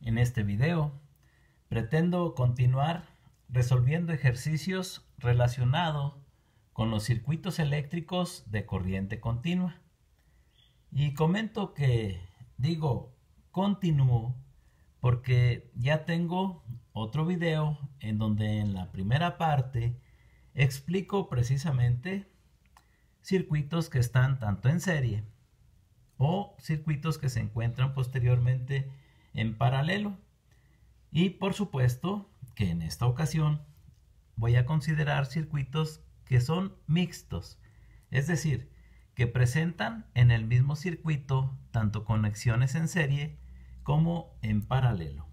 En este video pretendo continuar resolviendo ejercicios relacionados con los circuitos eléctricos de corriente continua. Y comento que digo continúo porque ya tengo otro video en donde en la primera parte explico precisamente circuitos que están tanto en serie o circuitos que se encuentran posteriormente en paralelo. Y por supuesto que en esta ocasión voy a considerar circuitos que son mixtos, es decir, que presentan en el mismo circuito tanto conexiones en serie como en paralelo.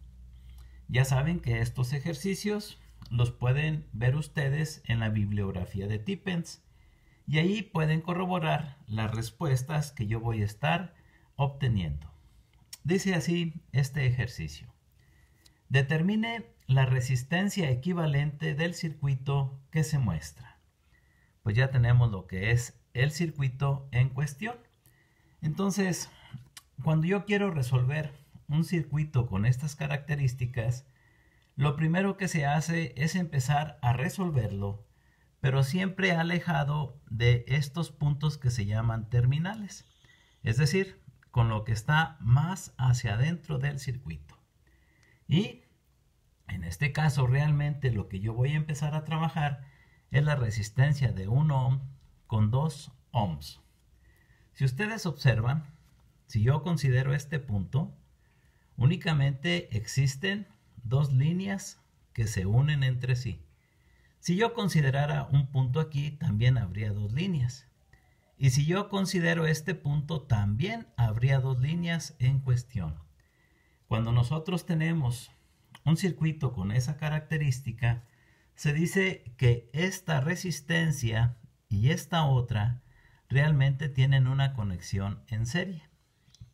Ya saben que estos ejercicios los pueden ver ustedes en la bibliografía de Tippens y ahí pueden corroborar las respuestas que yo voy a estar obteniendo. Dice así este ejercicio: determine la resistencia equivalente del circuito que se muestra. Pues ya tenemos lo que es el circuito en cuestión. Entonces, cuando yo quiero resolver un circuito con estas características, lo primero que se hace es empezar a resolverlo, pero siempre alejado de estos puntos que se llaman terminales, es decir, con lo que está más hacia adentro del circuito. Y en este caso realmente lo que yo voy a empezar a trabajar es la resistencia de 1 ohm con 2 ohms. Si ustedes observan, si yo considero este punto, únicamente existen dos líneas que se unen entre sí. Si yo considerara un punto aquí, también habría dos líneas. Y si yo considero este punto, también habría dos líneas en cuestión. Cuando nosotros tenemos un circuito con esa característica, se dice que esta resistencia y esta otra realmente tienen una conexión en serie.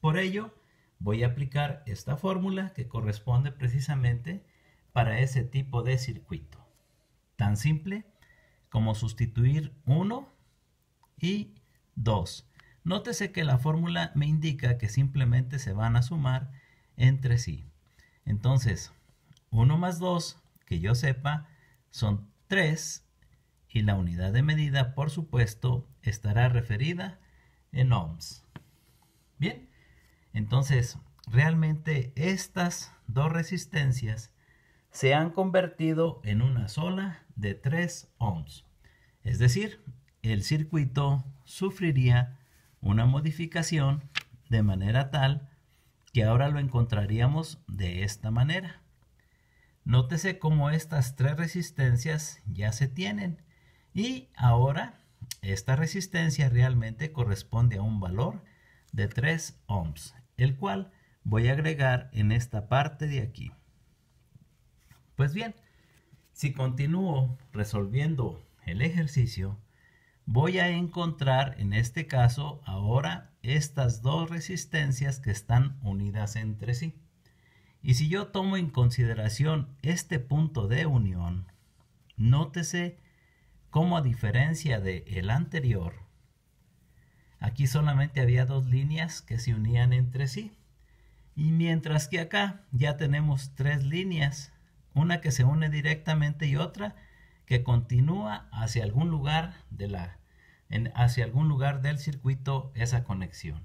Por ello, voy a aplicar esta fórmula que corresponde precisamente para ese tipo de circuito. Tan simple como sustituir 1 y 2. Nótese que la fórmula me indica que simplemente se van a sumar entre sí. Entonces, 1 más 2, que yo sepa, son 3 y la unidad de medida, por supuesto, estará referida en ohms. Bien, entonces, realmente estas dos resistencias se han convertido en una sola de 3 ohms. Es decir, el circuito sufriría una modificación de manera tal que ahora lo encontraríamos de esta manera. Nótese cómo estas tres resistencias ya se tienen y ahora esta resistencia realmente corresponde a un valor de 3 ohms, el cual voy a agregar en esta parte de aquí. Pues bien, si continúo resolviendo el ejercicio, voy a encontrar en este caso ahora estas dos resistencias que están unidas entre sí. Y si yo tomo en consideración este punto de unión, nótese cómo a diferencia del anterior, aquí solamente había dos líneas que se unían entre sí. Y mientras que acá ya tenemos tres líneas, una que se une directamente y otra que continúa hacia algún lugar hacia algún lugar del circuito esa conexión.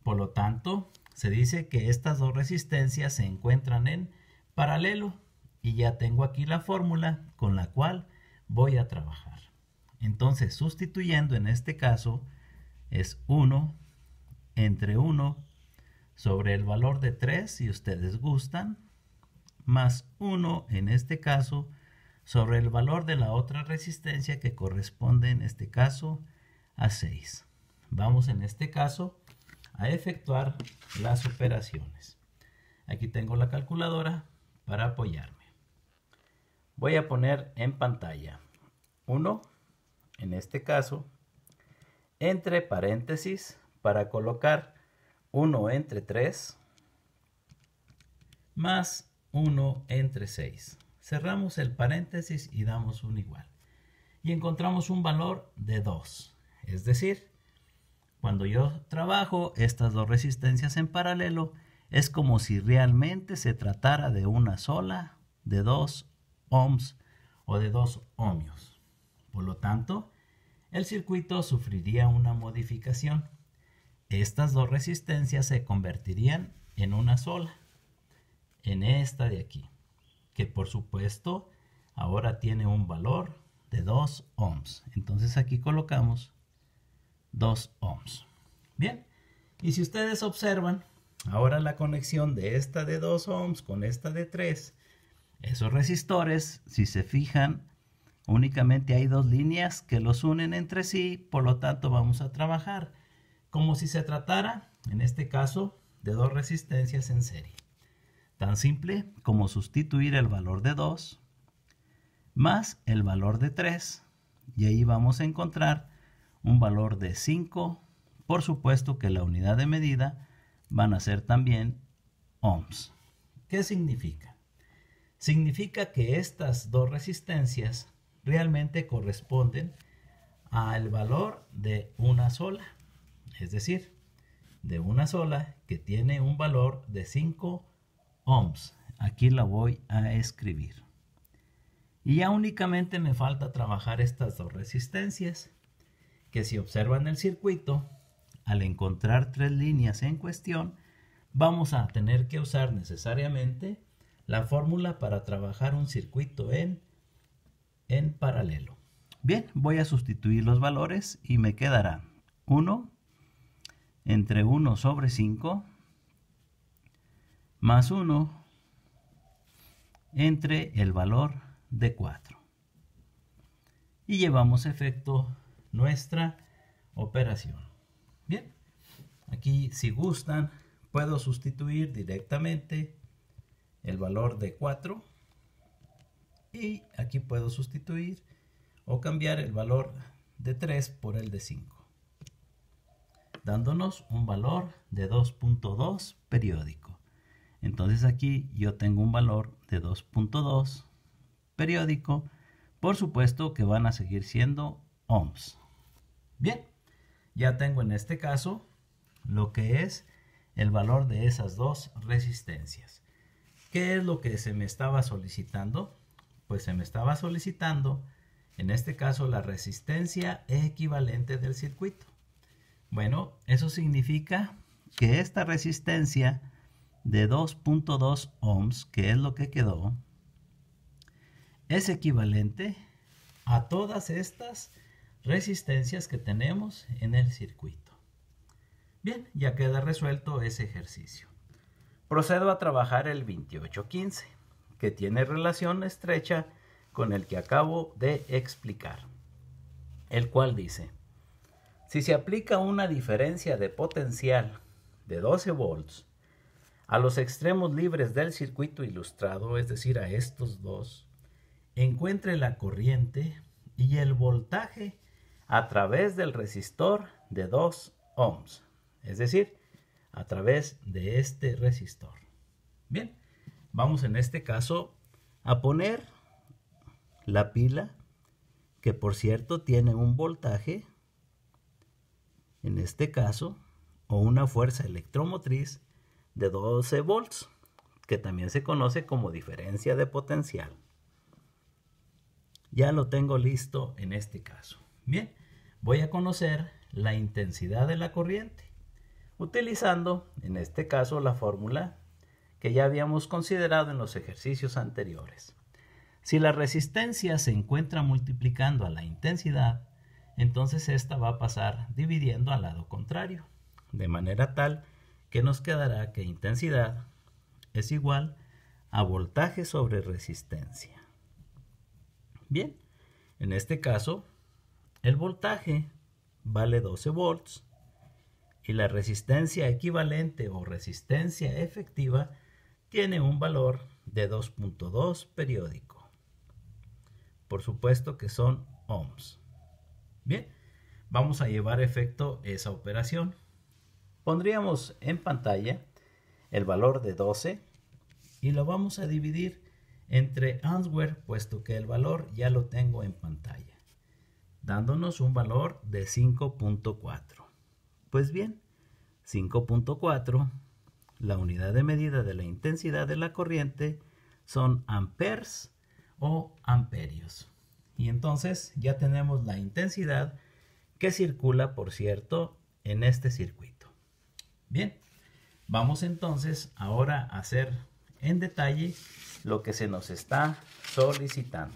Por lo tanto, se dice que estas dos resistencias se encuentran en paralelo y ya tengo aquí la fórmula con la cual voy a trabajar. Entonces, sustituyendo en este caso es 1 entre 1 sobre el valor de 3, si ustedes gustan, más 1 en este caso sobre el valor de la otra resistencia que corresponde en este caso a 6. Vamos en este caso a efectuar las operaciones. Aquí tengo la calculadora para apoyarme. Voy a poner en pantalla 1, en este caso, entre paréntesis para colocar 1 entre 3 más 1 entre 6. Cerramos el paréntesis y damos un igual. Y encontramos un valor de 2. Es decir, cuando yo trabajo estas dos resistencias en paralelo, es como si realmente se tratara de una sola, de 2 ohms o de 2 ohmios. Por lo tanto, el circuito sufriría una modificación. Estas dos resistencias se convertirían en una sola, en esta de aquí, que por supuesto ahora tiene un valor de 2 ohms. Entonces aquí colocamos 2 ohms. Bien, y si ustedes observan, ahora la conexión de esta de 2 ohms con esta de 3, esos resistores, si se fijan, únicamente hay dos líneas que los unen entre sí, por lo tanto vamos a trabajar como si se tratara, en este caso, de dos resistencias en serie. Tan simple como sustituir el valor de 2 más el valor de 3, y ahí vamos a encontrar un valor de 5. Por supuesto que la unidad de medida van a ser también ohms. ¿Qué significa? Significa que estas dos resistencias realmente corresponden al valor de una sola, es decir, de una sola que tiene un valor de 5 ohms. Aquí la voy a escribir. Y ya únicamente me falta trabajar estas dos resistencias, que si observan el circuito, al encontrar tres líneas en cuestión, vamos a tener que usar necesariamente la fórmula para trabajar un circuito en paralelo. Bien, voy a sustituir los valores y me quedará 1 entre 1 sobre 5 más 1 entre el valor de 4. Y llevamos a efecto nuestra operación. Bien, aquí si gustan puedo sustituir directamente el valor de 4 y aquí puedo sustituir o cambiar el valor de 3 por el de 5, dándonos un valor de 2.2 periódico. Entonces aquí yo tengo un valor de 2.2 periódico. Por supuesto que van a seguir siendo ohms. Bien, ya tengo en este caso lo que es el valor de esas dos resistencias. ¿Qué es lo que se me estaba solicitando? Pues se me estaba solicitando, en este caso, la resistencia equivalente del circuito. Bueno, eso significa que esta resistencia de 2.2 ohms, que es lo que quedó, es equivalente a todas estas resistencias que tenemos en el circuito. Bien, ya queda resuelto ese ejercicio. Procedo a trabajar el 2815, que tiene relación estrecha con el que acabo de explicar, el cual dice: si se aplica una diferencia de potencial de 12 volts a los extremos libres del circuito ilustrado, es decir, a estos dos, encuentre la corriente y el voltaje a través del resistor de 2 ohms, es decir, a través de este resistor. Bien, vamos en este caso a poner la pila, que por cierto tiene un voltaje, en este caso, o una fuerza electromotriz de 12 volts, que también se conoce como diferencia de potencial. Ya lo tengo listo en este caso. Bien, voy a conocer la intensidad de la corriente, utilizando en este caso la fórmula que ya habíamos considerado en los ejercicios anteriores. Si la resistencia se encuentra multiplicando a la intensidad, entonces esta va a pasar dividiendo al lado contrario, de manera tal que nos quedará que intensidad es igual a voltaje sobre resistencia. Bien, en este caso, el voltaje vale 12 volts y la resistencia equivalente o resistencia efectiva tiene un valor de 2.2 periódico. Por supuesto que son ohms. Bien, vamos a llevar a efecto esa operación. Pondríamos en pantalla el valor de 12 y lo vamos a dividir entre Answer, puesto que el valor ya lo tengo en pantalla, dándonos un valor de 5.4. Pues bien, 5.4 la unidad de medida de la intensidad de la corriente son amperes o amperios. Y entonces ya tenemos la intensidad que circula, por cierto, en este circuito. Bien, vamos entonces ahora a hacer en detalle lo que se nos está solicitando.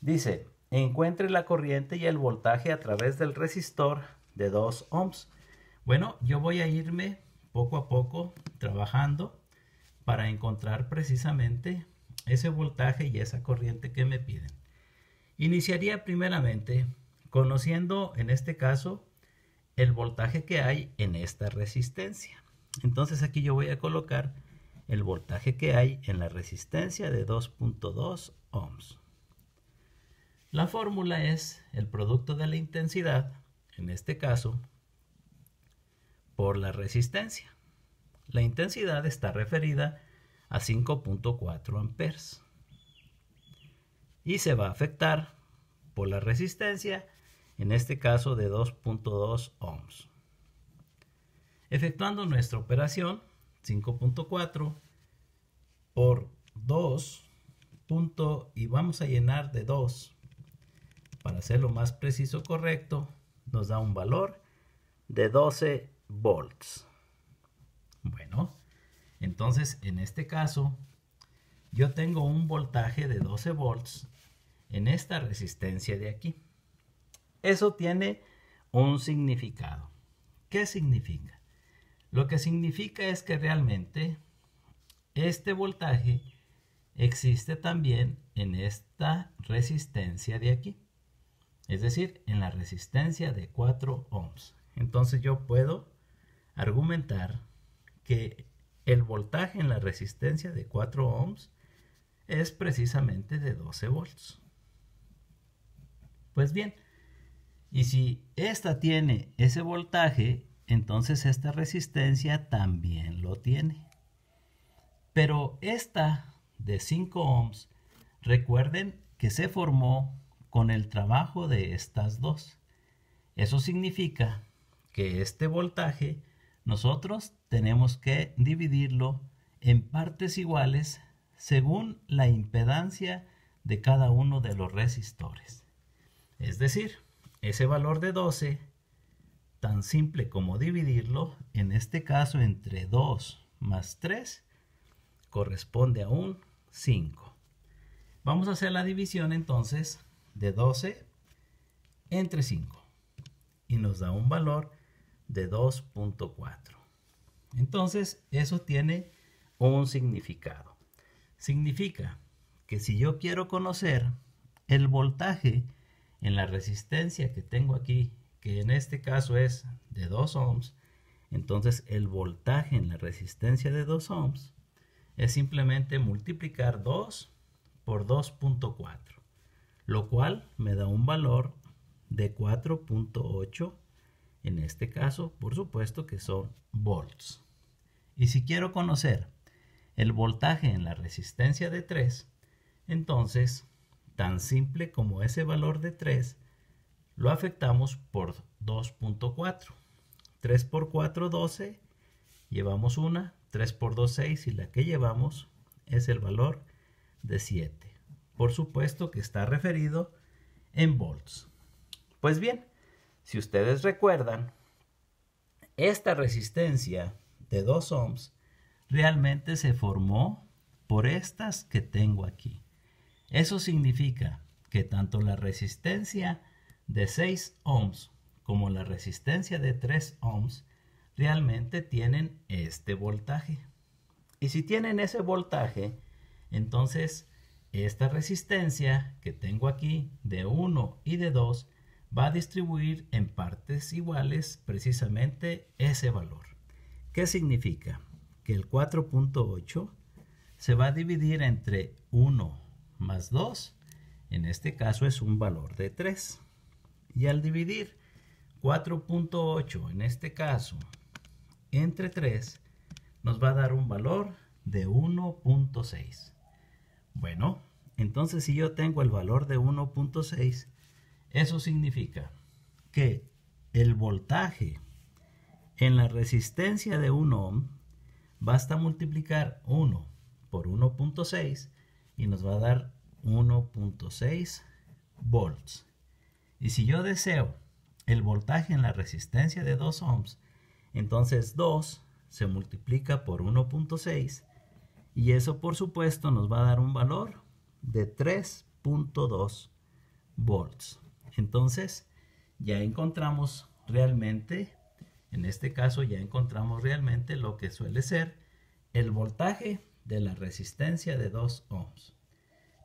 Dice, encuentre la corriente y el voltaje a través del resistor de 2 ohms. Bueno, yo voy a irme poco a poco trabajando para encontrar precisamente ese voltaje y esa corriente que me piden. Iniciaría primeramente conociendo en este caso el voltaje que hay en esta resistencia. Entonces aquí yo voy a colocar el voltaje que hay en la resistencia de 2.2 ohms. La fórmula es el producto de la intensidad, en este caso, por la resistencia. La intensidad está referida a 5.4 amperes y se va a afectar por la resistencia, en este caso de 2.2 ohms. Efectuando nuestra operación, 5.4 por 2 y vamos a llenar de 2 para hacerlo más preciso correcto, nos da un valor de 12 volts. Bueno, entonces en este caso yo tengo un voltaje de 12 volts en esta resistencia de aquí. Eso tiene un significado. ¿Qué significa? Lo que significa es que realmente este voltaje existe también en esta resistencia de aquí. Es decir, en la resistencia de 4 ohms. Entonces yo puedo argumentar que el voltaje en la resistencia de 4 ohms es precisamente de 12 volts. Pues bien, y si esta tiene ese voltaje, entonces esta resistencia también lo tiene. Pero esta de 5 ohms, recuerden que se formó con el trabajo de estas dos. Eso significa que este voltaje nosotros tenemos que dividirlo en partes iguales según la impedancia de cada uno de los resistores. Es decir, ese valor de 12, tan simple como dividirlo, en este caso entre 2 más 3, corresponde a un 5. Vamos a hacer la división entonces de 12 entre 5 y nos da un valor de 2.4. Entonces eso tiene un significado. Significa que si yo quiero conocer el voltaje en la resistencia que tengo aquí, que en este caso es de 2 ohms, entonces el voltaje en la resistencia de 2 ohms es simplemente multiplicar 2 por 2.4, lo cual me da un valor de 4.8, en este caso, por supuesto que son volts. Y si quiero conocer el voltaje en la resistencia de 3, entonces, tan simple como ese valor de 3, lo afectamos por 2.4. 3 por 4, 12, llevamos una, 3 por 2, 6, y la que llevamos es el valor de 7. Por supuesto que está referido en volts. Pues bien, si ustedes recuerdan, esta resistencia de 2 ohms realmente se formó por estas que tengo aquí. Eso significa que tanto la resistencia de 6 ohms como la resistencia de 3 ohms realmente tienen este voltaje. Y si tienen ese voltaje, entonces esta resistencia que tengo aquí de 1 y de 2 va a distribuir en partes iguales precisamente ese valor. ¿Qué significa? Que el 4.8 se va a dividir entre 1 más 2, en este caso es un valor de 3. Y al dividir 4.8 en este caso entre 3, nos va a dar un valor de 1.6. Bueno, entonces si yo tengo el valor de 1.6, eso significa que el voltaje en la resistencia de 1 ohm basta multiplicar 1 por 1.6 y nos va a dar 1.6 volts. Y si yo deseo el voltaje en la resistencia de 2 ohms, entonces 2 se multiplica por 1.6 y eso por supuesto nos va a dar un valor de 3.2 volts. Entonces ya encontramos realmente, en este caso ya encontramos realmente lo que suele ser el voltaje de la resistencia de 2 ohms.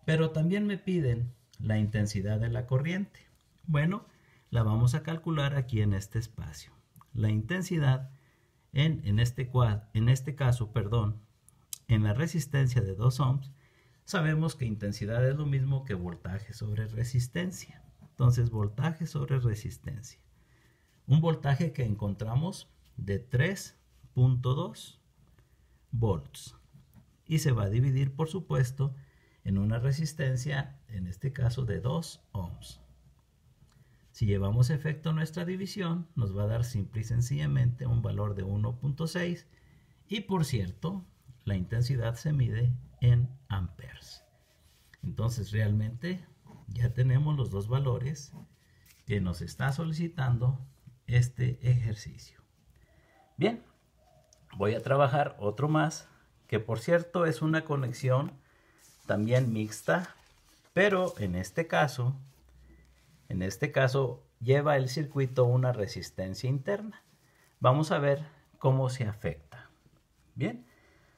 Pero también me piden la intensidad de la corriente. Bueno, la vamos a calcular aquí en este espacio. La intensidad en este caso, en la resistencia de 2 ohms, sabemos que intensidad es lo mismo que voltaje sobre resistencia. Entonces, voltaje sobre resistencia. Un voltaje que encontramos de 3.2 volts. Y se va a dividir, por supuesto, en una resistencia, en este caso de 2 ohms. Si llevamos a efecto nuestra división, nos va a dar simple y sencillamente un valor de 1.6. Y por cierto, la intensidad se mide en amperes. Entonces realmente ya tenemos los dos valores que nos está solicitando este ejercicio. Bien, voy a trabajar otro más, que por cierto es una conexión también mixta, pero en este caso lleva el circuito una resistencia interna. Vamos a ver cómo se afecta. Bien,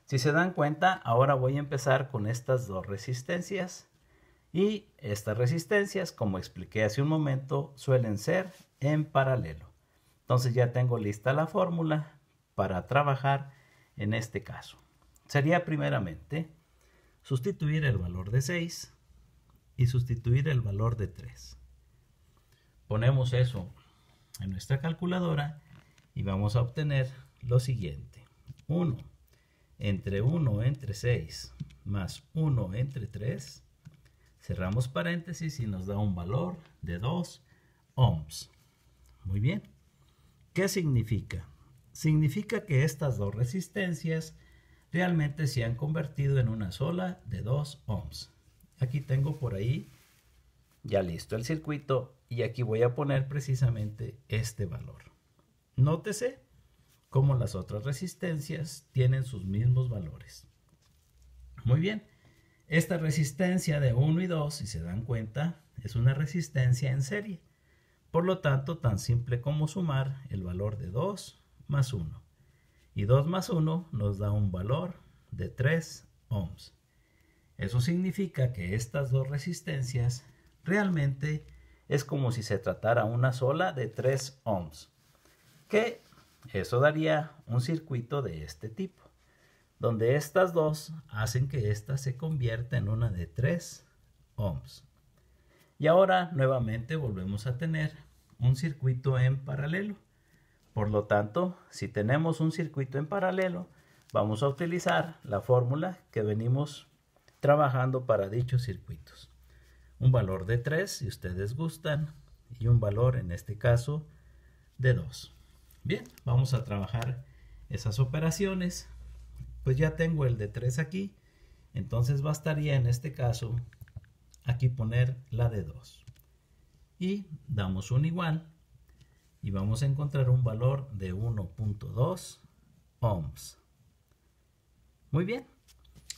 si se dan cuenta, ahora voy a empezar con estas dos resistencias. Y estas resistencias, como expliqué hace un momento, suelen ser en paralelo. Entonces ya tengo lista la fórmula para trabajar en este caso. Sería primeramente sustituir el valor de 6 y sustituir el valor de 3. Ponemos eso en nuestra calculadora y vamos a obtener lo siguiente. 1 entre 1 entre 6 más 1 entre 3. Cerramos paréntesis y nos da un valor de 2 ohms. Muy bien. ¿Qué significa? Significa que estas dos resistencias realmente se han convertido en una sola de 2 ohms. Aquí tengo por ahí ya listo el circuito y aquí voy a poner precisamente este valor. Nótese cómo las otras resistencias tienen sus mismos valores. Muy bien. Esta resistencia de 1 y 2, si se dan cuenta, es una resistencia en serie. Por lo tanto, tan simple como sumar el valor de 2 más 1. Y 2 más 1 nos da un valor de 3 ohms. Eso significa que estas dos resistencias realmente es como si se tratara una sola de 3 ohms. Que eso daría un circuito de este tipo, donde estas dos hacen que esta se convierta en una de 3 ohms. Y ahora nuevamente volvemos a tener un circuito en paralelo. Por lo tanto, si tenemos un circuito en paralelo, vamos a utilizar la fórmula que venimos trabajando para dichos circuitos. Un valor de 3 si ustedes gustan y un valor en este caso de 2. Bien, vamos a trabajar esas operaciones. Pues ya tengo el de 3 aquí, entonces bastaría en este caso aquí poner la de 2. Y damos un igual y vamos a encontrar un valor de 1.2 ohms. Muy bien.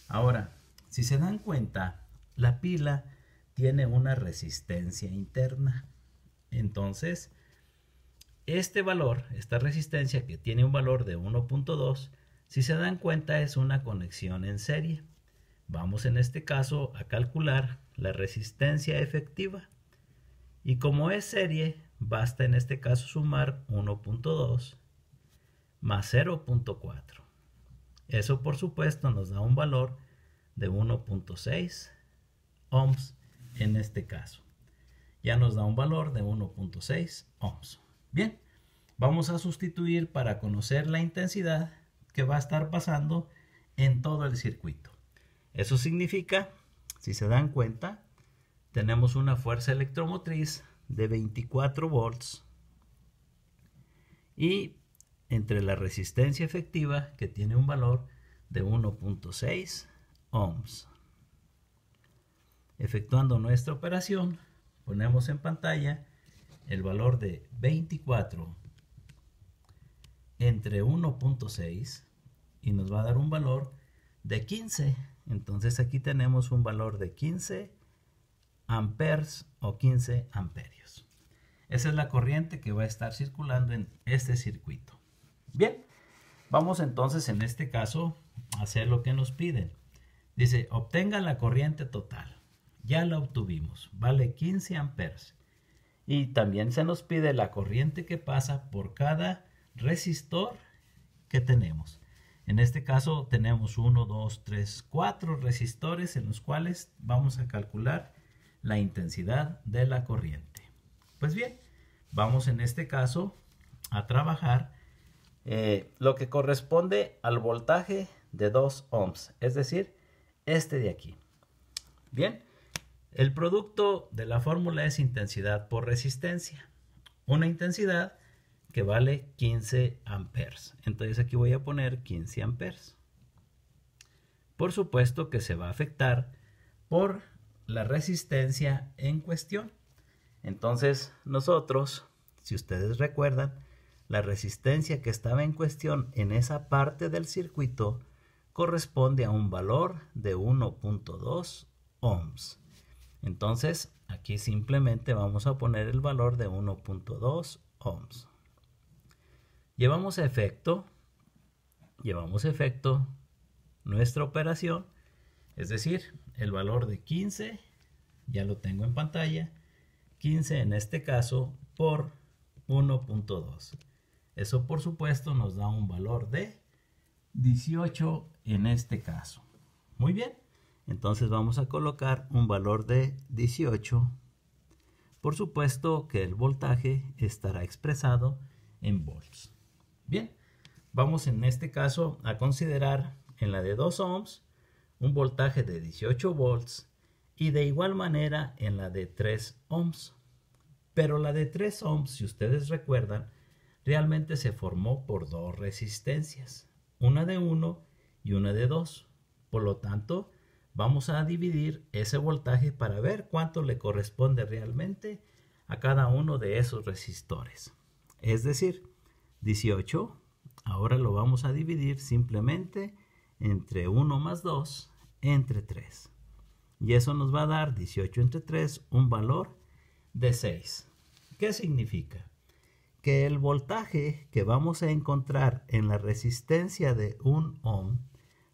Ahora, si se dan cuenta, la pila tiene una resistencia interna. Entonces, este valor, esta resistencia que tiene un valor de 1.2, si se dan cuenta es una conexión en serie. Vamos en este caso a calcular la resistencia efectiva. Y como es serie, basta en este caso sumar 1.2 más 0.4. Eso por supuesto nos da un valor de 1.6 ohms en este caso. Ya nos da un valor de 1.6 ohms. Bien, vamos a sustituir para conocer la intensidad que va a estar pasando en todo el circuito. Eso significa, si se dan cuenta, tenemos una fuerza electromotriz de 24 volts y entre la resistencia efectiva, que tiene un valor de 1.6 ohms. Efectuando nuestra operación, ponemos en pantalla el valor de 24 entre 1.6 y nos va a dar un valor de 15. Entonces aquí tenemos un valor de 15 amperes o 15 amperios. Esa es la corriente que va a estar circulando en este circuito. Bien, vamos entonces en este caso a hacer lo que nos piden. Dice, obtenga la corriente total. Ya la obtuvimos, vale 15 amperes. Y también se nos pide la corriente que pasa por cada resistor que tenemos. En este caso tenemos 1, 2, 3, 4 resistores en los cuales vamos a calcular la intensidad de la corriente. Pues bien, vamos en este caso a trabajar lo que corresponde al voltaje de 2 ohms, es decir, este de aquí. Bien, el producto de la fórmula es intensidad por resistencia. Una intensidad que vale 15 amperes. Entonces aquí voy a poner 15 amperes. Por supuesto que se va a afectar por la resistencia en cuestión. Entonces nosotros, si ustedes recuerdan, la resistencia que estaba en cuestión en esa parte del circuito corresponde a un valor de 1.2 ohms. Entonces aquí simplemente vamos a poner el valor de 1.2 ohms. Llevamos a efecto nuestra operación, es decir, el valor de 15, ya lo tengo en pantalla, 15 en este caso por 1.2. Eso por supuesto nos da un valor de 18 en este caso. Muy bien, entonces vamos a colocar un valor de 18. Por supuesto que el voltaje estará expresado en volts. Bien, vamos en este caso a considerar en la de 2 ohms un voltaje de 18 volts y de igual manera en la de 3 ohms. Pero la de 3 ohms, si ustedes recuerdan, realmente se formó por dos resistencias, una de 1 y una de 2. Por lo tanto, vamos a dividir ese voltaje para ver cuánto le corresponde realmente a cada uno de esos resistores. Es decir, 18, ahora lo vamos a dividir simplemente entre 1 más 2 entre 3. Y eso nos va a dar 18 entre 3, un valor de 6. ¿Qué significa? Que el voltaje que vamos a encontrar en la resistencia de 1 ohm,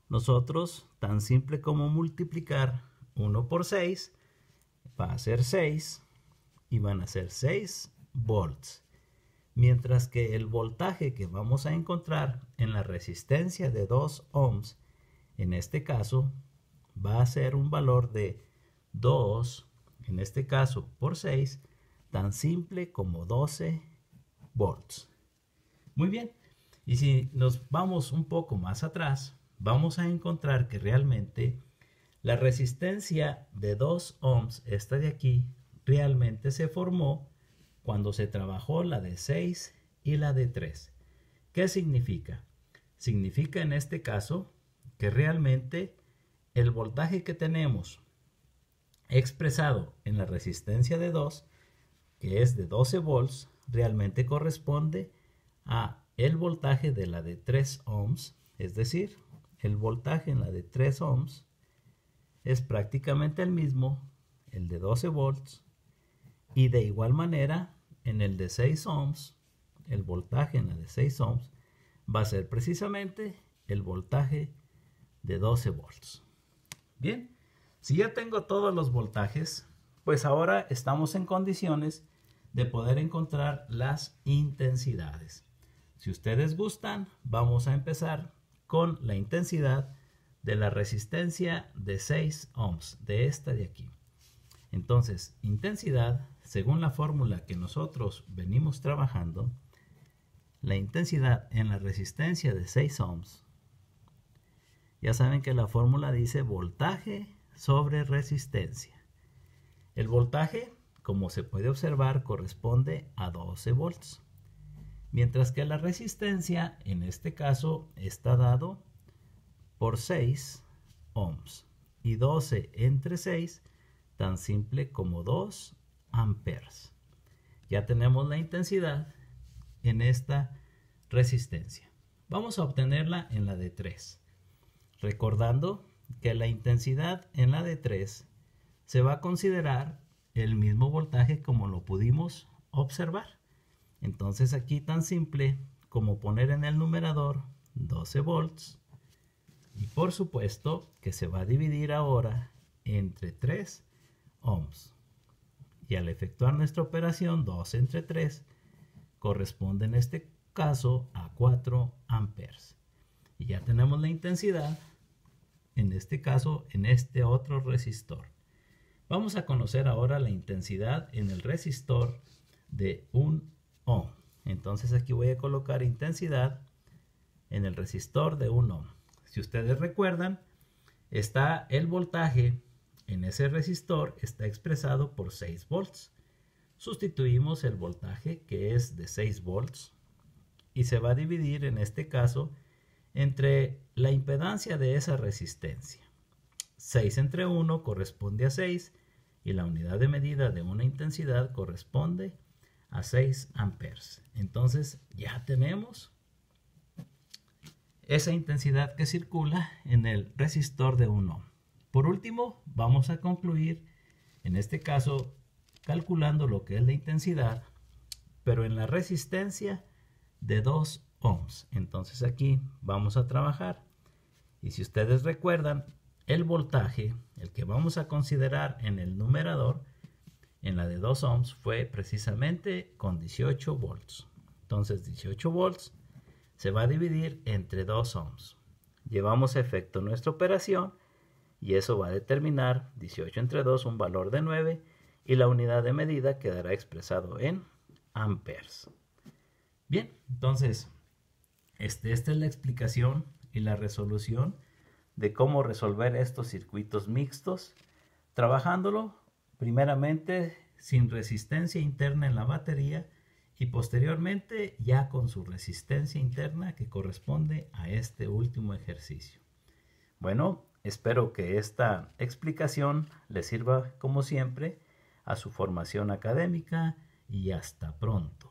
nosotros, tan simple como multiplicar 1 por 6, va a ser 6 y van a ser 6 volts. Mientras que el voltaje que vamos a encontrar en la resistencia de 2 ohms, en este caso, va a ser un valor de 2, en este caso por 6, tan simple como 12 volts. Muy bien, y si nos vamos un poco más atrás, vamos a encontrar que realmente la resistencia de 2 ohms, esta de aquí, realmente se formó cuando se trabajó la de 6 y la de 3. ¿Qué significa? Significa en este caso que realmente el voltaje que tenemos expresado en la resistencia de 2, que es de 12 volts, realmente corresponde a el voltaje de la de 3 ohms, es decir, el voltaje en la de 3 ohms es prácticamente el mismo, el de 12 volts, y de igual manera en el de 6 ohms, el voltaje en la de 6 ohms va a ser precisamente el voltaje de 12 volts. Bien, si ya tengo todos los voltajes, pues ahora estamos en condiciones de poder encontrar las intensidades. Si ustedes gustan, vamos a empezar con la intensidad de la resistencia de 6 ohms, de esta de aquí. Entonces, intensidad, según la fórmula que nosotros venimos trabajando, la intensidad en la resistencia de 6 ohms, ya saben que la fórmula dice voltaje sobre resistencia. El voltaje, como se puede observar, corresponde a 12 volts. Mientras que la resistencia, en este caso, está dado por 6 ohms. Y 12 entre 6, tan simple como 2 amperes. Ya tenemos la intensidad en esta resistencia. Vamos a obtenerla en la de 3. Recordando que la intensidad en la de 3 se va a considerar el mismo voltaje como lo pudimos observar. Entonces aquí tan simple como poner en el numerador 12 volts y por supuesto que se va a dividir ahora entre 3 ohms. Y al efectuar nuestra operación 2 entre 3 corresponde en este caso a 4 amperes. Y ya tenemos la intensidad en este caso en este otro resistor. Vamos a conocer ahora la intensidad en el resistor de 1 ohm. Entonces aquí voy a colocar intensidad en el resistor de 1 ohm. Si ustedes recuerdan, está el voltaje en ese resistor, está expresado por 6 volts. Sustituimos el voltaje que es de 6 volts y se va a dividir en este caso entre la impedancia de esa resistencia. 6 entre 1 corresponde a 6 y la unidad de medida de una intensidad corresponde a 6 amperes. Entonces ya tenemos esa intensidad que circula en el resistor de 1 ohm. Por último, vamos a concluir en este caso calculando lo que es la intensidad, pero en la resistencia de 2 ohms. Entonces aquí vamos a trabajar. Y si ustedes recuerdan, el voltaje, el que vamos a considerar en el numerador, en la de 2 ohms, fue precisamente con 18 volts. Entonces 18 volts se va a dividir entre 2 ohms. Llevamos a efecto nuestra operación y eso va a determinar 18 entre 2, un valor de 9, y la unidad de medida quedará expresado en amperes. Bien, entonces esta es la explicación y la resolución de cómo resolver estos circuitos mixtos, trabajándolo primeramente sin resistencia interna en la batería y posteriormente ya con su resistencia interna que corresponde a este último ejercicio. Bueno, espero que esta explicación les sirva como siempre a su formación académica y hasta pronto.